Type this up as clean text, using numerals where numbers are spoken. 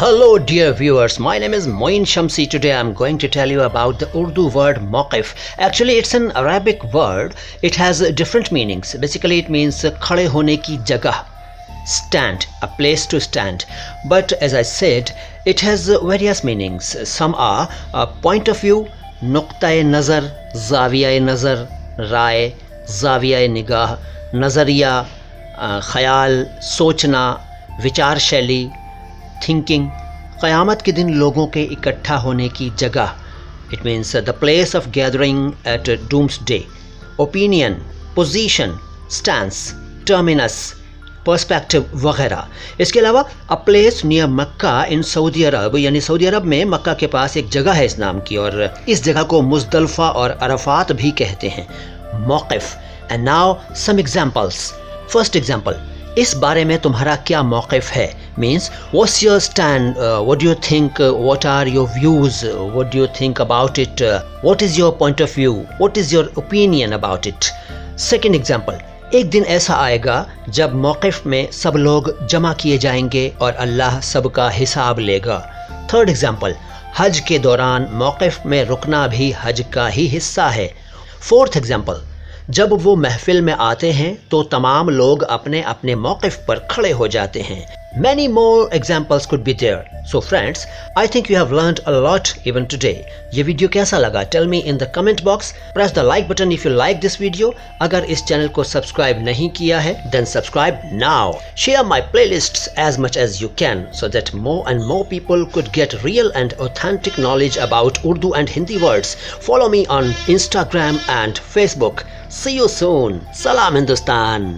Hello dear viewers, my name is Moin Shamsi. Today I am going to tell you about the Urdu word Mauqif. Actually it's an Arabic word. It has different meanings. Basically it means khade hone ki jagah, stand, a place to stand. But as I said, it has various meanings. Some are point of view, nuqta-e nazar, zawiya-e nazar, raay, zawiya-e nigah, nazariya, khayal, sochna, विचार शैली, thinking, क़यामत के दिन लोगों के इकट्ठा होने की जगह, it means the place of gathering at doomsday, opinion, position, stance, terminus, perspective वगैरह. इसके अलावा a place near Mecca in Saudi Arab, यानी सऊदी अरब में मक्का के पास एक जगह है इस नाम की, और इस जगह को मुज़दलिफ़ा और अरफ़ात भी कहते हैं, मौक़िफ़. And now some examples. First example, इस बारे में तुम्हारा क्या मौक़िफ़ है, means what's your stand, what do you think, what are your views, what do you think about it, what is your point of view, what is your opinion about it. Second example, एक दिन ऐसा आएगा जब मौक़िफ़ में सब लोग जमा किए जाएंगे और अल्लाह सबका हिसाब लेगा. थर्ड एग्जांपल, हज के दौरान मौक़िफ़ में रुकना भी हज का ही हिस्सा है. फोर्थ एग्जांपल, जब वो महफिल में आते हैं तो तमाम लोग अपने अपने मौक़िफ़ पर खड़े हो जाते हैं. Many more examples could be there. So friends, I think you have learned a lot even today. ये वीडियो कैसा लगा? Tell me in the comment box. Press the like button if you like this video. अगर इस channel को subscribe नहीं किया है, then subscribe now. Share my playlists as much as you can so that more and more people could get real and authentic knowledge about Urdu and Hindi words. Follow me on Instagram and Facebook. See you soon. Salam Hindustan.